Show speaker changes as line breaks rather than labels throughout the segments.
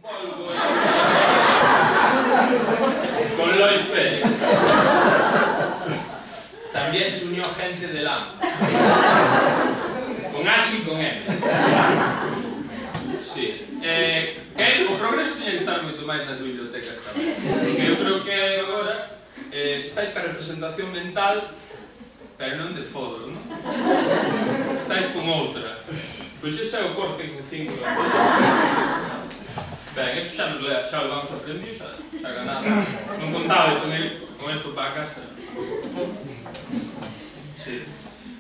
polvo con Lois Pérez. También se unió gente del AMP. Con H y con M. Sí. O progreso tiña que estar moito máis nas bibliotecas tamén. Porque eu creo que agora estáis ca representación mental, pero non de fodor, non? Estáis con outra. Pois ese é o Córtex de 5. Ben, eso xa lo vamos a aprender, xa ganado. Non contabas con esto para a casa. Sí.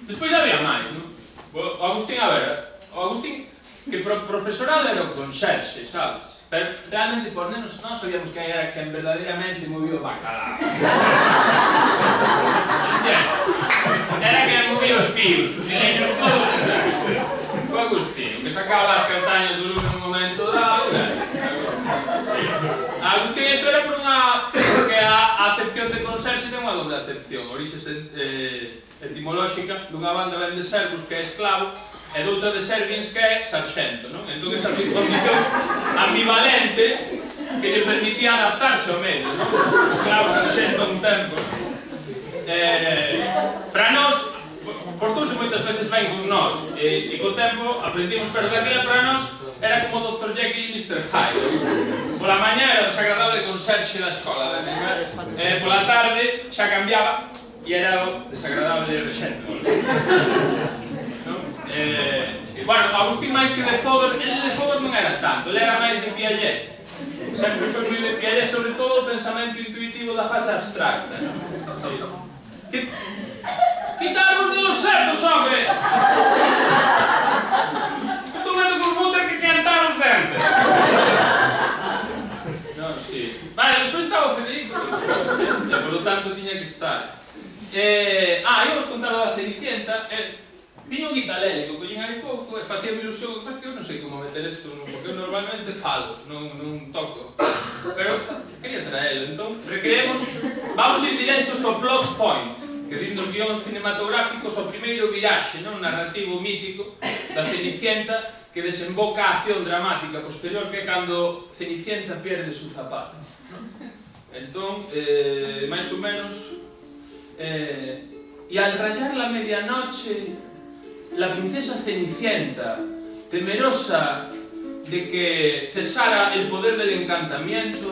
Despois había máis, non? O Agustín, a ver, o Agustín, que profesorado era o conserxe, sabes? Pero realmente, por menos, non sabíamos que era quen verdadeiramente movía o bacalao. Era quen movía os fios, os hilillos todos. O Agustín, que sacaba as castañas do lume nun momento dado. A Agustín isto era porque a acepción de conserxe ten unha doble acepción, orixe etimolóxica dunha banda ben de servus que é esclavo e doutra de servins que é sarxento, non? Entón esa condición ambivalente que lle permitía adaptarse ao medio, non? Esclavo, sarxento a un tempo. Para nós, portouse moitas veces ben con nós e co tempo aprendimos, pero daquela para nós era como Dr. Jekyll e Mr. Hyde. Pola mañá era o desagradable conserxe da escola, pola tarde xa cambiaba e era o desagradable rexente. Bueno, Agustín máis que de Fodor, ele de Fodor non era tanto, ele era máis de Piaget. Sempre foi moi de Piaget, sobre todo o pensamento intuitivo da fase abstracta. Quitamos de los setos, hombre! Estou vendo que os vou ter que cantar os dentes. Non, sí. Vale, despois estaba o Federico, e polo tanto tiña que estar. Íamos contar da Cenicienta. Tiño un guitarlélico, collín aí pouco e facíame ilusión, mas que eu non sei como meter isto, porque eu normalmente falo, non toco. Pero quería traelo, entón recreemos, vamos ir directos ao plot point, que din nos guións cinematográficos o primeiro viraxe, non narrativo mítico da Cenicienta que desemboca a acción dramática posterior que é cando Cenicienta pierde su zapato. Entón, máis ou menos, e al rayar la medianoche la princesa Cenicienta, temerosa de que cesara el poder del encantamiento,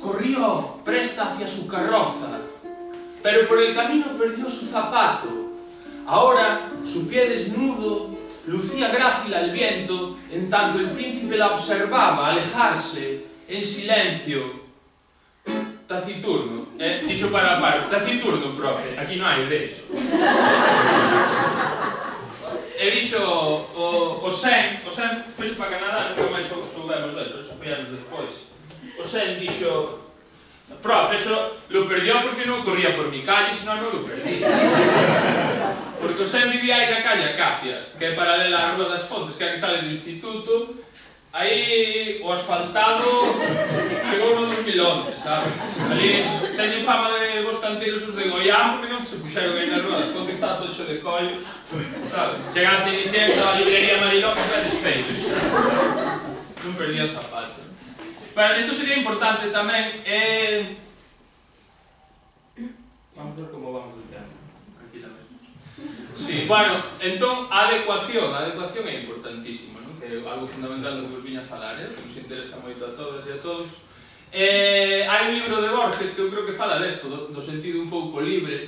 corrió presta hacia su carroza, pero por el camino perdió su zapato. Ahora su pie desnudo lucía grácil al viento, en tanto el príncipe la observaba alejarse en silencio. Taciturno, dixo para paro, taciturno, profe, aquí non hai deso. E dixo o Sen fixo para Canadá, nunca máis soubemos dentro, eso foi anos despois. O Sen dixo, profe, eso lo perdió porque non corría por mi calle, senón non lo perdí. Porque o Sen vivía aí na calle Acacia, que é paralela á Rúa das Fontes, que é a que sale do instituto. Aí o asfaltado chegou no 2011, sabes? Ali teñen fama de vos canteiros os de Goián porque non se puxeron aí na Rúa das Fontes, está tocho de collos, sabes? Chega a Cenicienta a librería Mariló que está desfeito xa. Non perdí o zapato. Bueno, isto sería importante tamén. Vamos ver como vamos do tempo. Tranquilamente. Sí, bueno, entón a adecuación é importantísima, non? Que é algo fundamental do que vos viña a falar, que nos interesa moito a todas e a todos. Hai un libro de Borges que eu creo que fala desto, do sentido un pouco libre,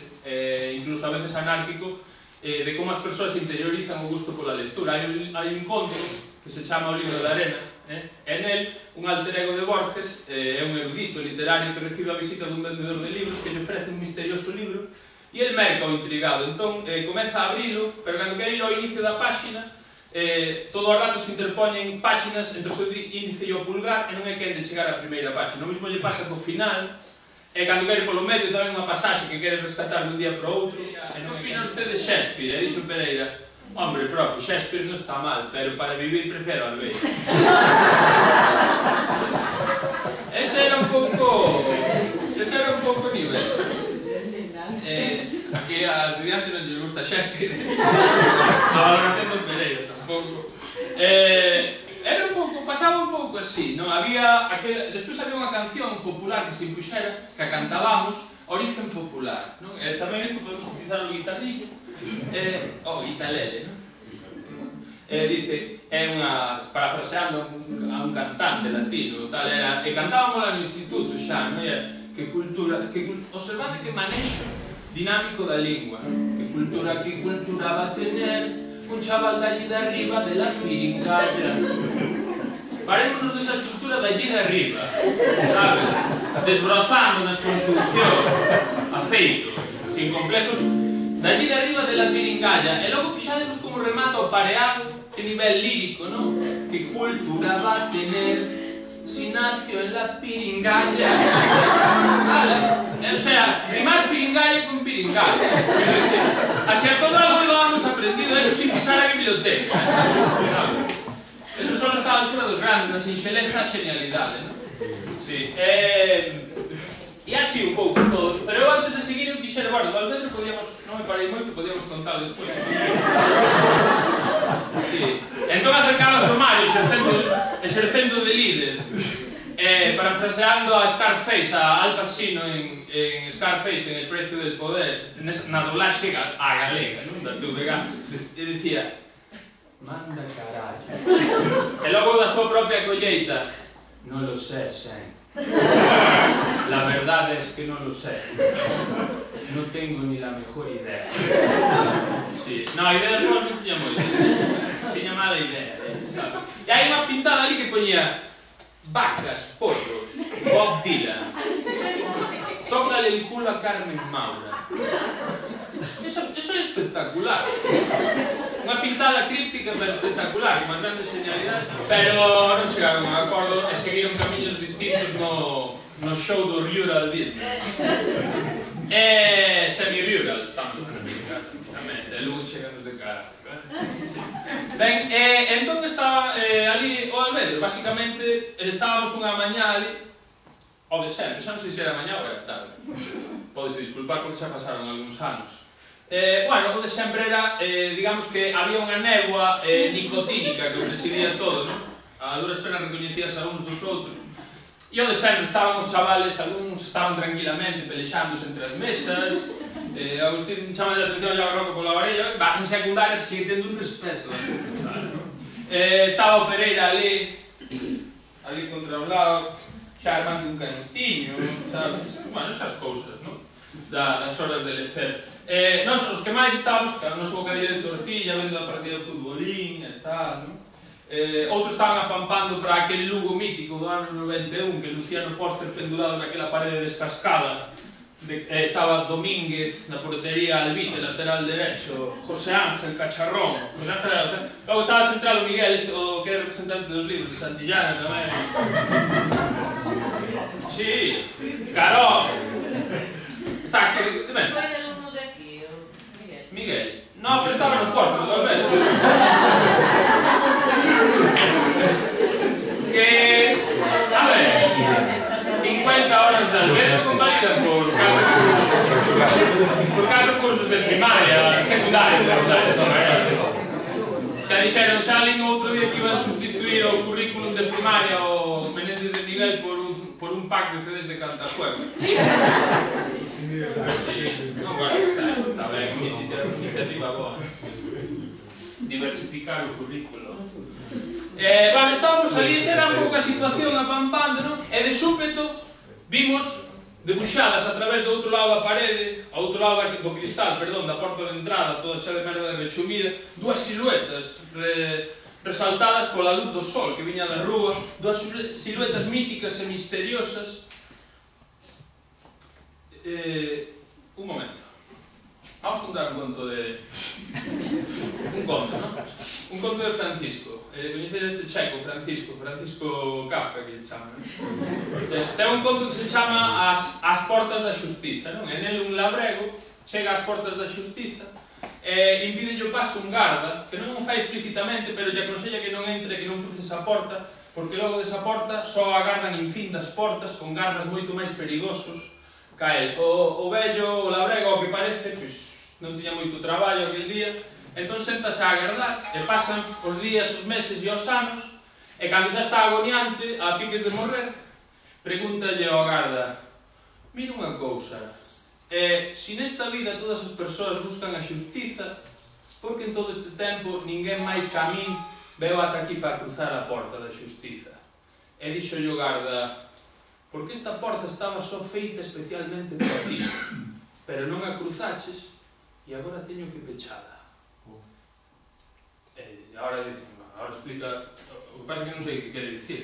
incluso a veces anárquico, de como as persoas interiorizan o gusto pola lectura. Hai un conto que se chama O libro da arena, e nel un alter ego de Borges é un erudito literario que recibe a visita dun vendedor de libros que lle ofrece un misterioso libro e el merca o intrigado, entón comeza a abrilo, pero cando quer ir ao inicio da páxina todo o rato se interpoñen páxinas entre o seu índice e o pulgar e non é quen de chegar á primeira páxina. O mesmo lle pasa co final, e cando quer ir polo medio tamén unha pasaxe que quere rescatar dun día para outro. E non opina usted de Shakespeare, dixo Pereira. Hombre, profe, Shakespeare non está mal, pero para vivir prefiero Albeiro. Ese era un pouco nivel. Aquí a estudiantes non lles gusta Shakespeare. A valoración do Pereira tampouco. Era un pouco, pasaba un pouco pouco así, non? Despois había unha canción popular que se impuxera, que a cantábamos, Origen Popular, non? Tamén isto podemos utilizar o guitarrillo, o guitalele, non? Dice, é unha, parafraseando a un cantante latino, tal, era, e cantábamos no instituto xa, non? Que cultura, observade que manexo dinámico da lingua, non? Que cultura va a tener un chaval de allí de arriba de la piringalla. Parémonos desa estructura de allí de arriba, sabes? Desbrozando nas construccións, afeitos, sin complejos, de allí de arriba de la piringalla. E logo fixademos como remata o pareado, que nivel lírico, non? Que cultura va a tener si nació en la piringalla. Vale? O sea, rimar piringalla con piringalla. Así a todo algo lo hemos aprendido, eso sin pisar a biblioteca. Eso solo está a altura dos grandes, na sinxeleza a xenialidade, non? Sí. E así un pouco todo. Pero eu antes de seguir eu quixera, bueno, do Alvedro podíamos, non me parei moito, podíamos contar despois. Sí. Entón acercaba o Mario, exercendo de líder. Parafraseando a Scarface, a Al Pacino en Scarface, en El precio del poder, na doblaxe a galega, non? Da TVG, e dicía, manda carallo. E logo da súa propia colleita, non lo sé, Sen. La verdad es que no lo sé. No tengo ni la mejor idea. Sí. No, ideas boas non tiña moito. Tiña mala idea, sabes? E hai unha pintada ali que poñía vacas, porros, Bob Dylan. Tócale el culo a Carmen Maura. Eso é espectacular. Unha pintada críptica pero espectacular, con grandes genialidades, pero non chegaron a acordo e seguiron camiños distintos no show do Rural Business. Semi-rural, estamos tamén, de Lugo chegando de cara. Ben, entón estaba ali o Alvedro, basicamente estábamos unha mañá ali, ao de sempre, xa non sei se era mañá ou era tarde. Podese disculpar porque xa pasaron algúns anos. Bueno, o de sempre era, digamos que había unha néboa nicotínica que o presidía todo, non? A duras penas recoñecías a uns dos outros. E o de sempre, estaban os chavales, algúns estaban tranquilamente pelexándose entre as mesas, Agustín chama de atención a Roco pola orella, vas en secundaria, sigue tendo un respeto. Estaba o Pereira ali contra o lado, xa armando un cañutiño, sabes? Bueno, esas cousas, non? Das horas de lecer. Nos, os que máis estábamos, cada noso bocadillo de tortilla, vendo a partida de futbolín e tal, non? Outros estaban apampando para aquel Lugo mítico do ano 91, que lucía no póster pendurado naquela parede descascada. Estaba Domínguez na portería, Albite, lateral derecho, José Ángel, Cacharrón, logo estaba centrado Miguel, o que é representante dos libros de Santillana tamén. Sí, Carón. Está aquí, tamén.
Foi del uno de aquí, Miguel.
Miguel. No, pero estaba no póster, do Alberto. Que, a ver, 50 horas de Alberto convalidan por 4 cursos de primaria, secundaria, xa dixeron, xa lín outro día que iban a sustituir o currículum de primaria o Menéndez de Miguel por un pack de CDs de Cantajuego. Non, bueno, está ben, iniciativa boa. Diversificar o currículo. Bueno, estábamos ali, esa era un pouco a situación apampando, non? E de súpeto vimos debuxadas a través do outro lado da parede, ao outro lado do cristal, perdón, da porta de entrada, toda chea de merda de rechumida, dúas siluetas resaltadas pola luz do sol que viña da rúa, dúas siluetas míticas e misteriosas. Un momento. Vamos contar un conto de... Un conto, non? Un conto de Francisco. Coñecer este checo, Francisco Kafka, que se chama, non? Ten un conto que se chama As portas da xustiza, non? En ele un labrego chega ás portas da xustiza e impide o paso un garda, que non o fai explícitamente, pero lle aconsella que non entre, que non cruce esa porta, porque logo desa porta só agardan infindas portas con gardas moito máis perigosos ca el. O vello, o labrego, ao que parece, pois, non tiña moito traballo aquel día, entón séntase a agardar, e pasan os días, os meses e os anos, E cando xa está agoniante, a piques de morrer, pregúntalle ao garda: mira unha cousa, se nesta vida todas as persoas buscan a xustiza, por que en todo este tempo ninguén máis que a min veu ata aquí para cruzar a porta da xustiza? E dixolle o garda: porque esta porta estaba só feita especialmente para ti, pero non a cruzaches e agora teño que pechala. E agora dicen, agora explica, o que pasa é que non sei o que quere dicir.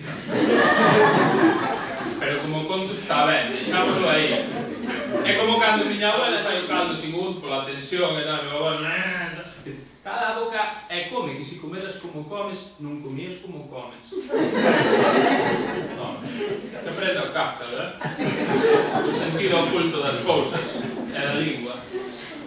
Pero como conto está ben, deixámoslo aí. É como cando miña abuela fai o caldo sin ud pola tensión e tal, meu abuelo, cala a boca e come, que se comeras como comes, non comías como comes. Non, se aprende o Kafka, verdad? O sentido oculto das cousas e da lingua.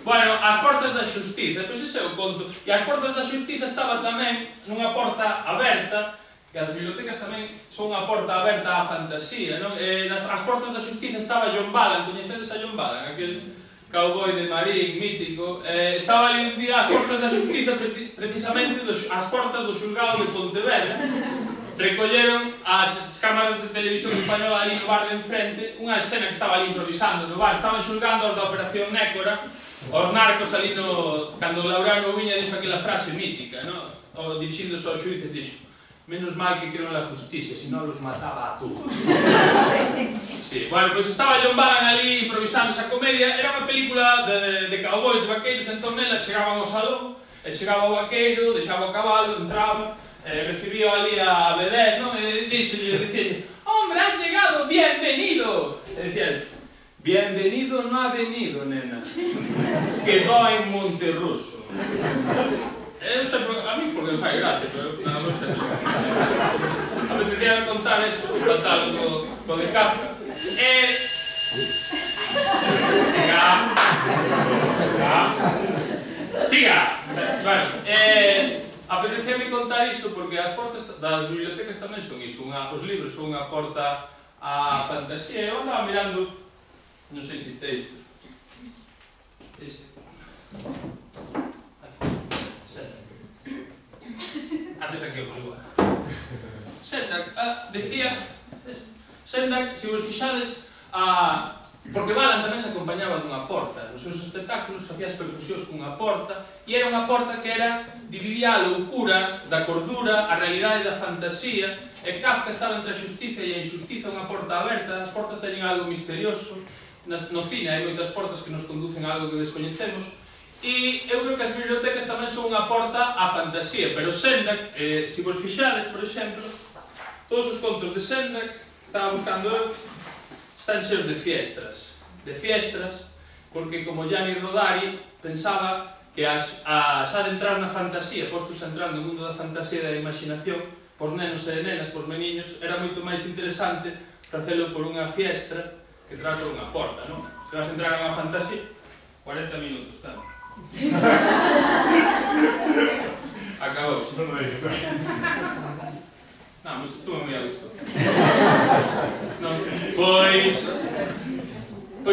Bueno, as portas da xustiza, pois ese é o conto. E as portas da xustiza estaba tamén nunha porta aberta, que as bibliotecas tamén son unha porta aberta á fantasía, non? As portas da xustiza estaba John Ballan, coñecedes a John Ballan, aquel cowboy de Marín, mítico, estaba ali un día as portas da xustiza, precisamente as portas do xulgado de Pontevedra. Recolleron as cámaras de televisión española ali no bar de enfrente, unha escena que estaba ali improvisando no bar, estaban xulgando os da Operación Nécora, os narcos ali no... Cando Laureano Viña dixo aquela frase mítica, no? Dirixíndose aos xuíces, dixo: menos mal que creo en la justicia, si no los mataba a todos. Sí, bueno, pois estaba John Ballan ali improvisando esa comedia, era unha película de cowboys, de vaqueiros, entón nela chegaban ao salón, e chegaba o vaqueiro, deixaba o cabalo, entraba, recibía ali a vedette, non? E dicía: hombre, ha llegado, bienvenido! E dicía: bienvenido no ha venido, nena. Quedó en Monterruso. Non sei, a mí porque me fai gracia, pero nada máis que a apetecía contar eso, pasalo co de Kafka. Siga! Bueno, apetecía contar iso porque as portas das bibliotecas tamén son iso, os libros son unha porta á fantasía. Eu andaba mirando, non sei se teis antes aquí o lugar. Sendak, decía, Sendak, se vos fixades, porque Ballan tamén se acompañaba dunha porta, nos seus espectáculos facía as percusións cunha porta, e era unha porta que dividía a loucura da cordura, a realidade da fantasía, e Kafka estaba entre a xustiza e a injustiza, unha porta aberta, as portas teñen algo misterioso, no cine hai moitas portas que nos conducen a algo que descoñecemos, e eu creo que as bibliotecas tamén son unha porta á fantasía, pero Sendak, se vos fixades, por exemplo, todos os contos de Sendak, que estaba buscando eu, están cheos de fiestras, porque como Gianni Rodari pensaba que xa de entrar na fantasía, postos a entrar no mundo da fantasía e da imaginación, pos nenos e nenas, pos meniños, era moito máis interesante facelo por unha fiestra que entrar por unha porta, non? Se vas a entrar a unha fantasía, 40 minutos, tanto. Acabou. Non, mas estuve moi a gusto. Pois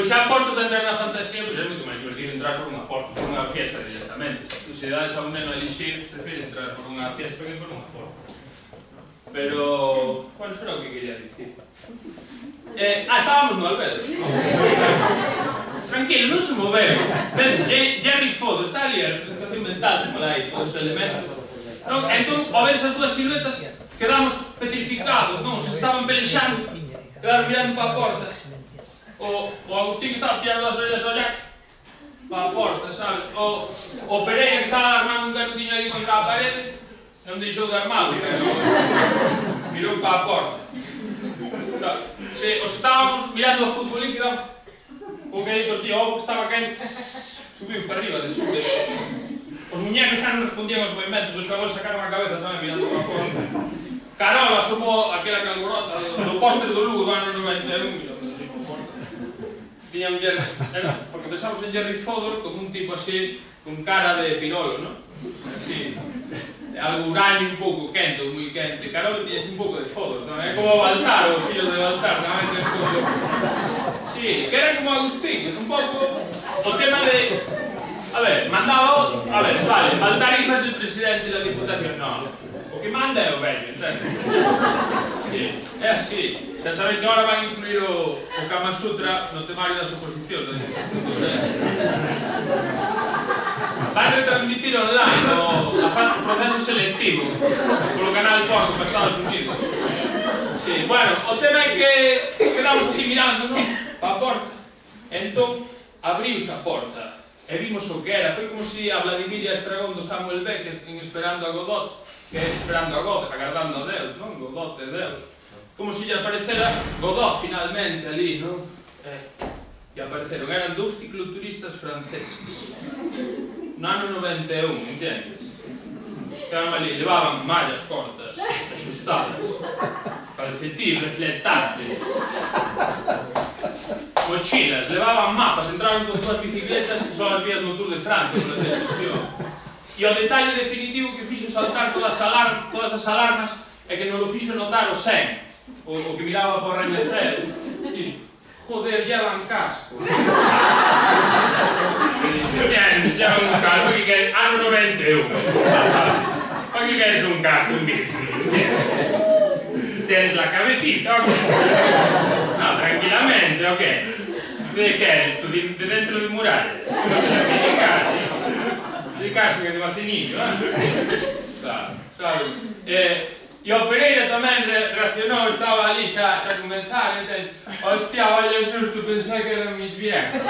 xa postos a entrar na fantasía, pois é moito máis divertido entrar por unha porta, por unha fiesta directamente. Se dades a un neno a elixir, prefere entrar por unha fiesta que por unha porta. Pero... bueno, eso era o que quería dicir. Estábamos no Albedo. Tranquilo, non se moveron. Jerry Fodo está ali a representación mental, como aí, todos os elementos. Entón, ao ver esas dúas siluetas, quedamos petrificados, non? Os que estaban pelexando, quedaron mirando para a porta. O Agustín que estaba tirando as orellas ao Jack para a porta, sabe? O Pereira que estaba armando un canutinho aí contra a parede, non deixou de armalo, mirou para a porta. Os que estábamos mirando o fútbol líquido, o que dito tío Ovo que estaba quente, subiu para arriba de sube. Os muñecos xa non respondían aos movimentos, os xogadores sacaron a cabeza tamén mirando para a porta. Carol asomou aquela calborota do póster do Lugo do ano 91, mirando así para a porta. Tiña un Jerry, porque pensamos en Jerry Fodor como un tipo así, con cara de pirolo, non? Así, algo uranio un pouco quente, ou moi quente. Carol tiña un pouco de Fodor tamén, é como Baltar, o fillo de Baltar tamén ten un pouco. Sí, que era como Agustín, un pouco o tema de... A ver, mandaba o... A ver, vale, Baltar é el presidente da Diputación, non. O que manda é o vello, entende? Sí, é así. Xa sabéis que agora van incluir o Kama Sutra no temario das oposicións. Van retransmitir online o proceso selectivo polo canal Porto para Estados Unidos. Sí, bueno, o tema é que quedamos así mirando, non? Pa porta. Entón, abriuse a porta e vimos o que era. Foi como se a Vladimir e a Estragón do Samuel Beckett en Esperando a Godot, que é Esperando a God, agardando a Deus, non? Godot é Deus. Como se lle aparecera Godot finalmente ali, non? E apareceron, eran dous cicloturistas franceses no ano 91, entendes? Estaban ali, levaban mallas cortas, axustadas, calcetín, reflectantes, mochilas, levaban mapas, entraban con dúas bicicletas que son as vías no Tour de Francia pola televisión. E o detalle definitivo que fixo saltar todas as alarmas é que non lo fixo notar o Sen, o que miraba por Rañacer. Dixo, joder, llevan casco. Tienes, llevan un casco, que queres, ano 91. ¿Para qué quieres un casco, un bici? Tienes la cabecita, ¿o qué? No, tranquilamente, ¿o qué? ¿De qué eres tú? ¿De dentro de murallas? No te la tienes casi. El casco que te va cenillo, claro, sabes? E o Pereira tamén reaccionou, estaba ali xa a comenzar, entende? Hostia, vaya susto, pensei que eran mis viejos.